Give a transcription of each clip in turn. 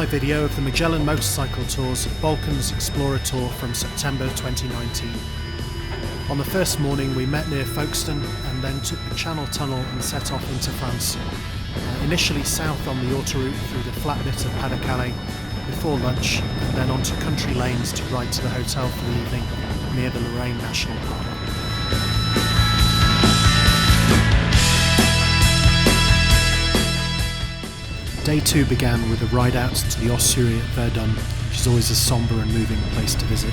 my video of the Magellan motorcycle tour's Balkans Explorer Tour from September 2019. On the first morning we met near Folkstone and then took the Channel Tunnel and set off into France. Initially south on the autoroute through the flat bit of Pas-de-Calais before lunch, and then onto country lanes to ride to the hotel for the evening near the Lorraine National Park. Day 2 began with a ride out to the Austria at Verdun, which is always a sombre and moving place to visit.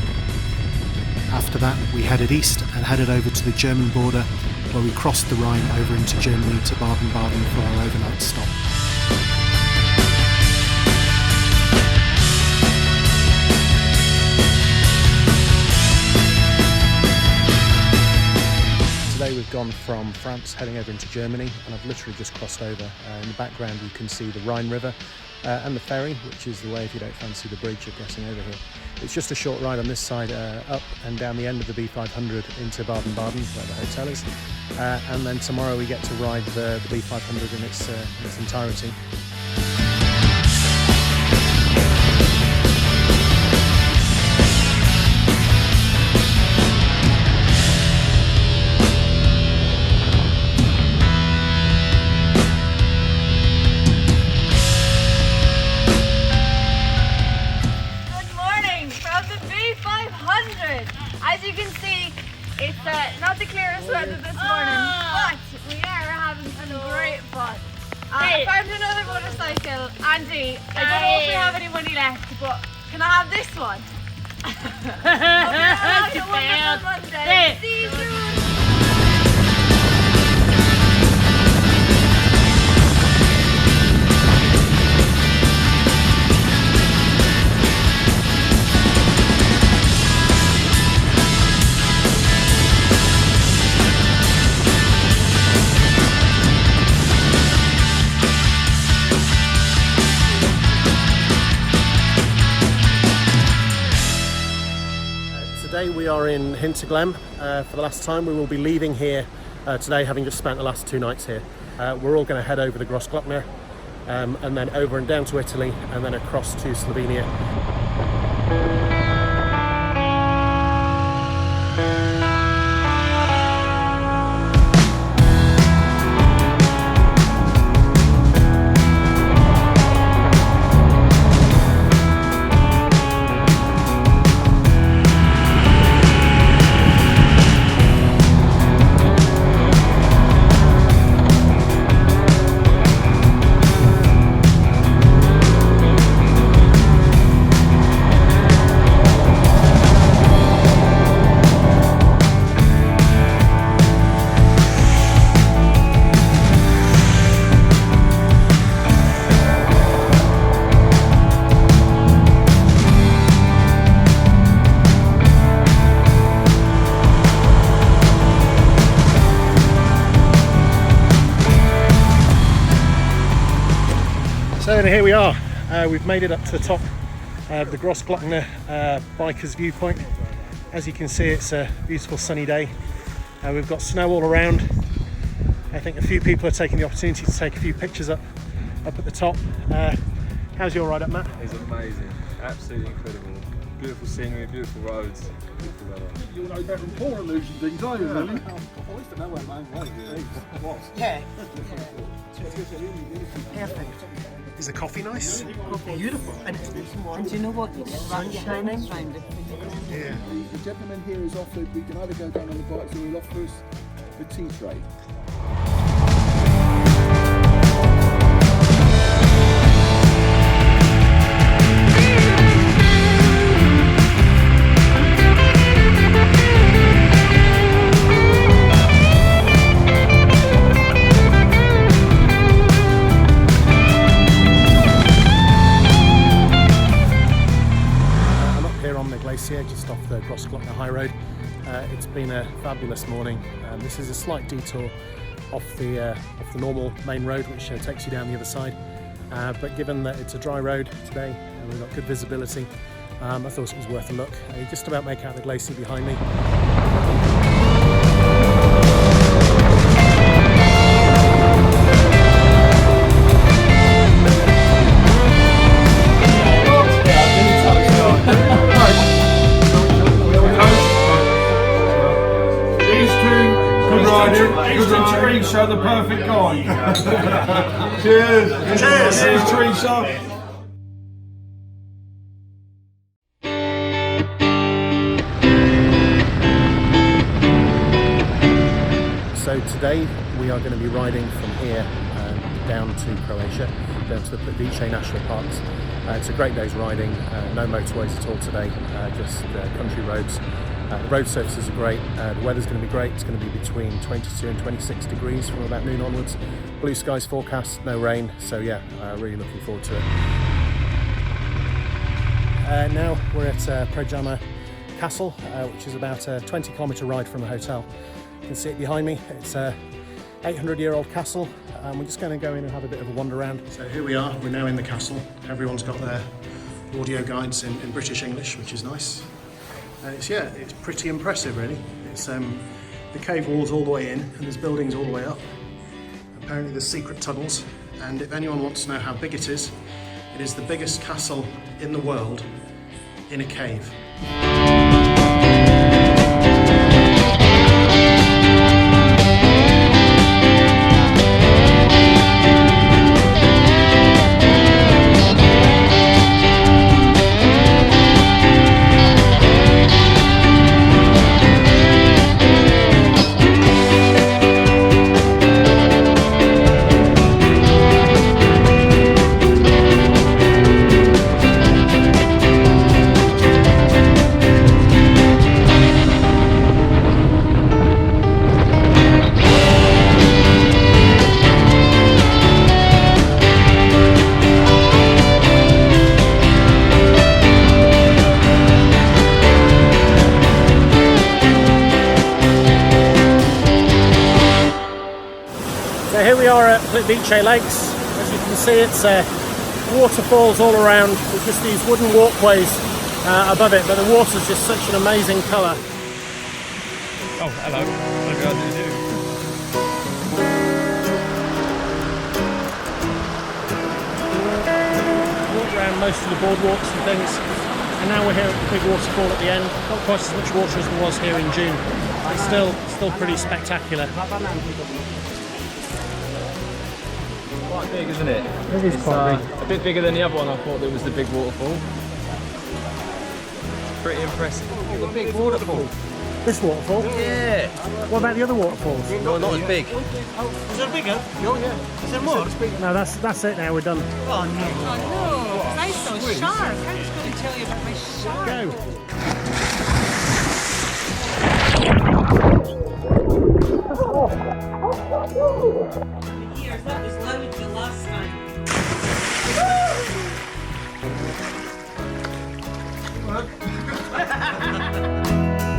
After that we headed east and headed over to the German border, where we crossed the Rhine over into Germany to Baden for our overnight stop. Today we've gone from France heading over into Germany, and I've literally just crossed over. In the background you can see the Rhine River and the ferry, which is the way if you don't fancy the bridge of getting over here. It's just a short ride on this side up and down the end of the B500 into Baden, where the hotel is, and then tomorrow we get to ride the B500 in its entirety. As you can see, it's not the clearest weather this morning, but we are having some great fun. I found another motorcycle. Andy, I don't know if we have any money left, but can I have this one? Have a wonderful Monday. See you soon. Today we are in Hinterglemm for the last time. We will be leaving here today, having just spent the last 2 nights here. We're all going to head over the Grossglockner and then over and down to Italy and then across to Slovenia. So here we are, we've made it up to the top of the Grossglockner Bikers Viewpoint. As you can see, it's a beautiful sunny day. We've got snow all around. I think a few people are taking the opportunity to take a few pictures up at the top. How's your ride up, Matt? It's amazing, absolutely incredible. Beautiful scenery, beautiful roads, beautiful weather. You'll know better than Paul illusion things, are you, really? I used to know where my own way was. Yeah. Perfect. Is the coffee nice? Beautiful. And do you know what? The sun's shining. Yeah. The gentleman here has offered, we can either go down on the bikes or he'll offer us the tea tray. Just off the Grossglockner High Road. It's been a fabulous morning. This is a slight detour off the normal main road, which takes you down the other side. But given that it's a dry road today and we've got good visibility, I thought it was worth a look. You just about make out the glacier behind me. Teresa, the perfect guy. Cheers. Cheers, Teresa. So today we are going to be riding from here down to Croatia, down to the Plitvice National Parks. It's a great day's riding, no motorways at all today, just country roads. The road surfaces are great, the weather's going to be great. It's going to be between 22 and 26 degrees from about noon onwards. Blue skies forecast, no rain, so yeah, really looking forward to it. Now we're at Postojna Castle, which is about a 20-kilometre ride from the hotel. You can see it behind me. It's a 800-year-old castle. We're just going to go in and have a bit of a wander around. So here we are, we're now in the castle. Everyone's got their audio guides in British English, which is nice. And it's pretty impressive really. It's the cave walls all the way in and there's buildings all the way up. Apparently there's secret tunnels, and if anyone wants to know how big it is the biggest castle in the world in a cave. So here we are at Plitvice Lakes. As you can see, it's waterfalls all around with just these wooden walkways above it, but the water's just such an amazing colour. Oh, hello. How do you do? Walked around most of the boardwalks and things, and now we're here at the big waterfall at the end. Not quite as much water as there was here in June, but still pretty spectacular. Quite big, isn't it? It is quite big. A bit bigger than the other one. I thought it was the big waterfall. Pretty impressive. The big waterfall. This waterfall? Yeah. What about the other waterfalls? No, not as big. Is there bigger? Oh yeah. Is there more? No, that's it now, we're done. Oh no, I'm so sharp. I was going to tell you about my shark. Go! Years, that was loud the last time.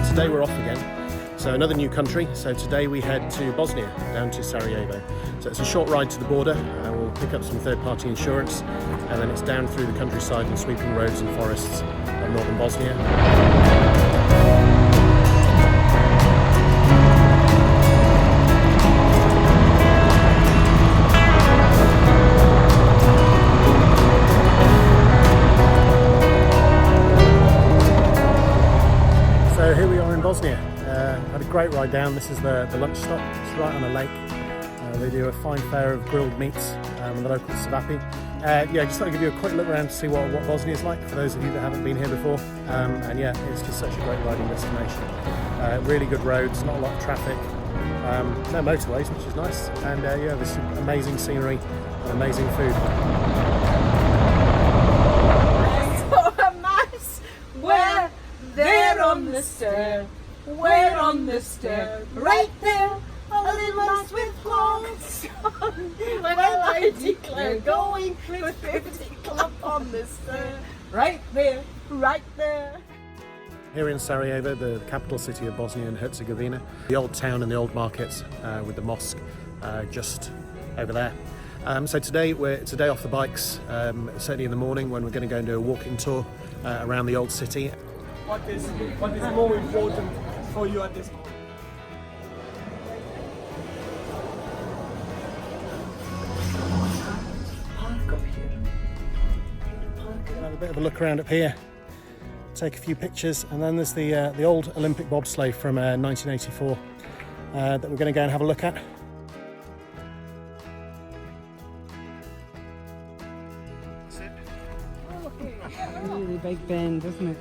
Today we're off again, so another new country. So today we head to Bosnia, down to Sarajevo. So it's a short ride to the border, we'll pick up some third-party insurance, and then it's down through the countryside and sweeping roads and forests of northern Bosnia. So here we are in Bosnia. Had a great ride down. This is the lunch stop. It's right on a lake. They do a fine fare of grilled meats and the local cevapi. Just thought I'd give you a quick look around to see what Bosnia is like for those of you that haven't been here before. And yeah, it's just such a great riding destination. Really good roads, not a lot of traffic, no motorways, which is nice. And yeah, there's some amazing scenery and amazing food. There on the stair, where on the stair, right there, a little mouse with clothes on. When I declare going with 50 club on the stair, right there, right there. Here in Sarajevo, the capital city of Bosnia and Herzegovina, the old town and the old markets with the mosque just over there. So today it's a day off the bikes, certainly in the morning when we're going to go and do a walking tour around the old city. What is more important for you at this moment? Have a bit of a look around up here, take a few pictures, and then there's the old Olympic bobsleigh from 1984. that we're going to go and have a look at. Really big bend, isn't it?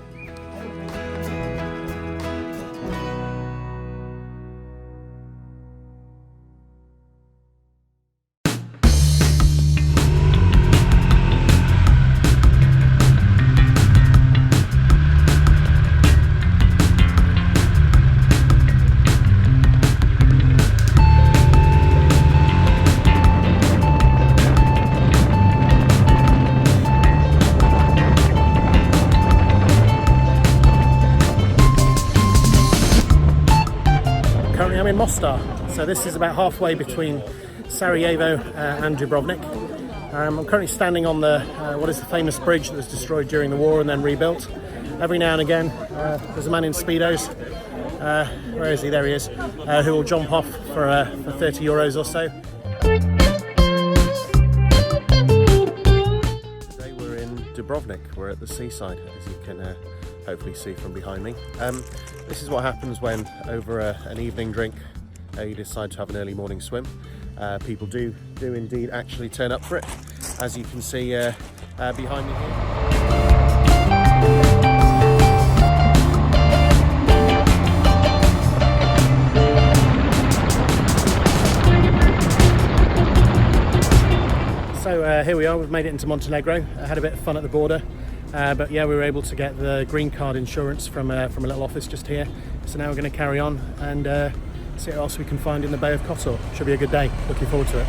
I'm in Mostar, so this is about halfway between Sarajevo and Dubrovnik. I'm currently standing on the what is the famous bridge that was destroyed during the war and then rebuilt. Every now and again there's a man in Speedos, where is he? There he is, who will jump off for 30 euros or so. Today we're in Dubrovnik, we're at the seaside, as you can hopefully see from behind me. This is what happens when, over an evening drink, you decide to have an early morning swim. People do indeed actually turn up for it, as you can see behind me here. So here we are, we've made it into Montenegro. I had a bit of fun at the border. But yeah, we were able to get the green card insurance from a little office just here. So now we're going to carry on and see what else we can find in the Bay of Kotor. Should be a good day. Looking forward to it.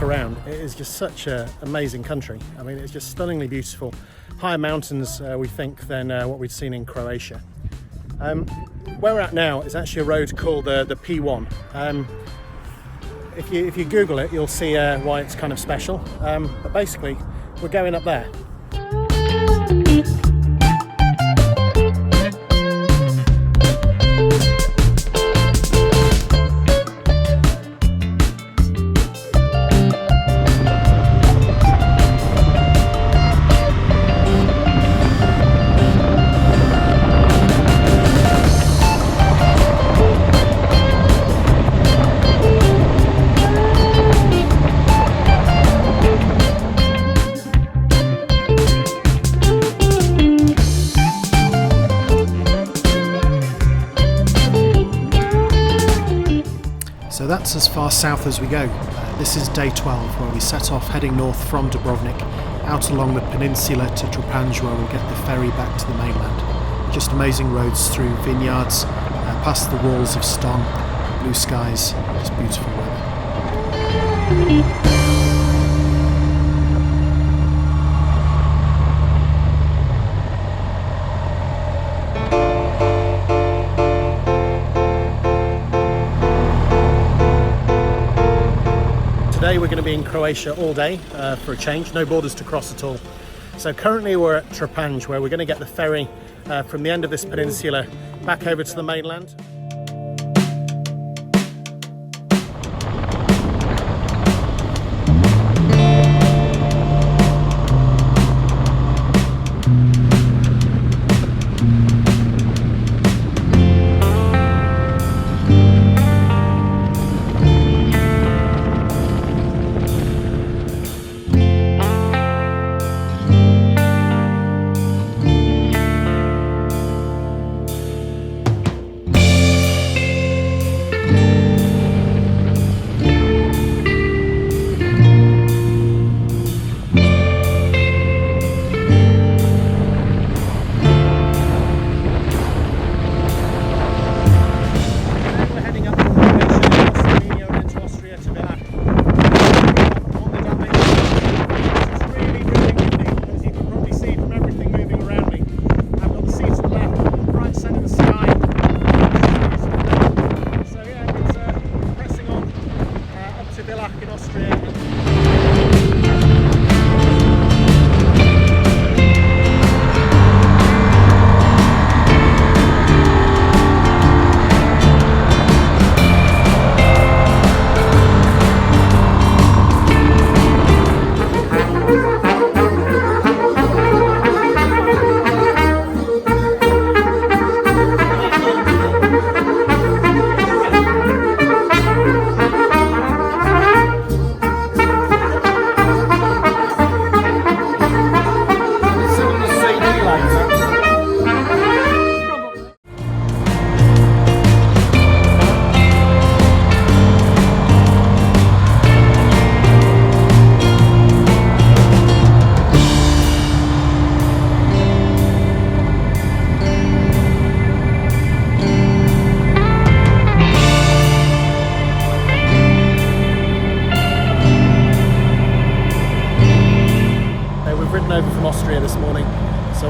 Around. It is just such an amazing country. I mean, it's just stunningly beautiful. Higher mountains, we think, than what we'd seen in Croatia. Where we're at now is actually a road called the P1. If you Google it, you'll see why it's kind of special. But basically, we're going up there. So that's as far south as we go. This is day 12, where we set off heading north from Dubrovnik, out along the peninsula to Trapanje, where we'll get the ferry back to the mainland. Just amazing roads through vineyards, past the walls of stone, blue skies, just beautiful weather. Today we're going to be in Croatia all day for a change, no borders to cross at all. So currently we're at Trapanje, where we're going to get the ferry from the end of this peninsula back over to the mainland.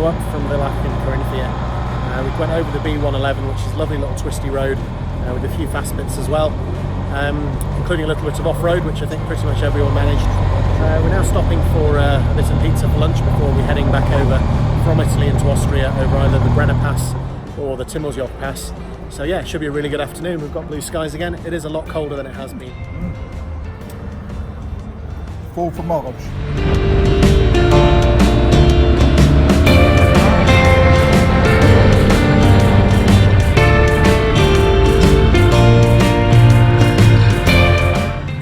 go up from Villach in Carinthia. We went over the B111, which is a lovely little twisty road with a few fast bits as well, including a little bit of off-road, which I think pretty much everyone managed. We're now stopping for a bit of pizza for lunch before we're heading back over from Italy into Austria over either the Brenner Pass or the Timmelsjoch Pass. So yeah, it should be a really good afternoon. We've got blue skies again. It is a lot colder than it has been. Full for March.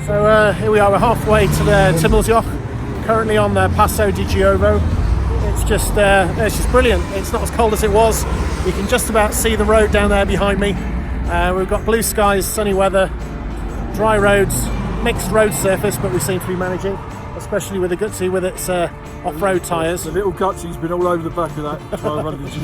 So here we are, we're halfway to the Timmelsjoch, currently on the Passo di Giovo. It's just brilliant. It's not as cold as it was. You can just about see the road down there behind me. We've got blue skies, sunny weather, dry roads, mixed road surface, but we seem to be managing, especially with the Gutsy with its off-road tyres. The little Gutsy's been all over the back of that 1200 G.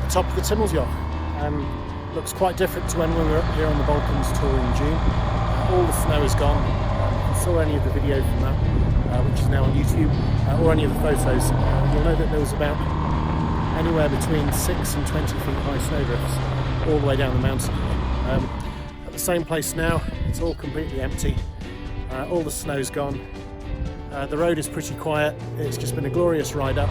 Top of the Timmelsjoch. Looks quite different to when we were up here on the Balkans tour in June. All the snow is gone. If you saw any of the video from that, which is now on YouTube, or any of the photos, you'll know that there was about anywhere between 6 and 20 feet high snowdrifts all the way down the mountain. At the same place now, it's all completely empty. All the snow's gone. The road is pretty quiet. It's just been a glorious ride up.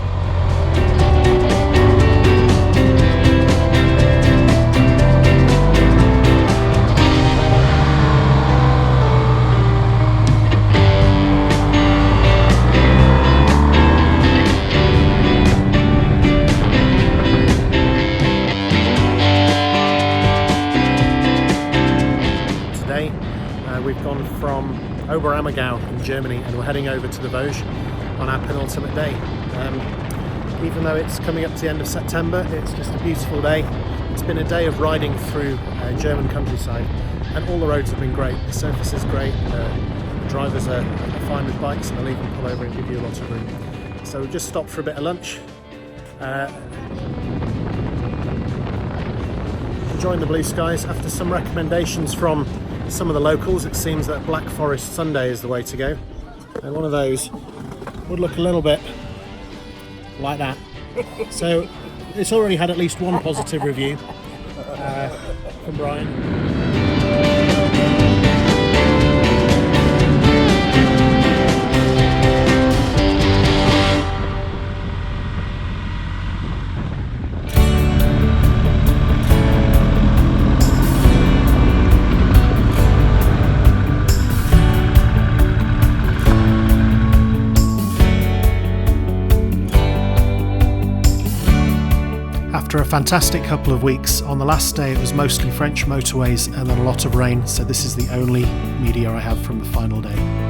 We've gone from Oberammergau in Germany and we're heading over to the Vosges on our penultimate day. Even though it's coming up to the end of September, it's just a beautiful day. It's been a day of riding through German countryside and all the roads have been great. The surface is great, the drivers are fine with bikes and they'll even pull over and give you a lot of room. So we've just stopped for a bit of lunch. Enjoying the blue skies after some recommendations from some of the locals. It seems that Black Forest Sunday is the way to go, and one of those would look a little bit like that. So it's already had at least one positive review from Brian. After a fantastic couple of weeks, on the last day it was mostly French motorways and then a lot of rain, so this is the only media I have from the final day.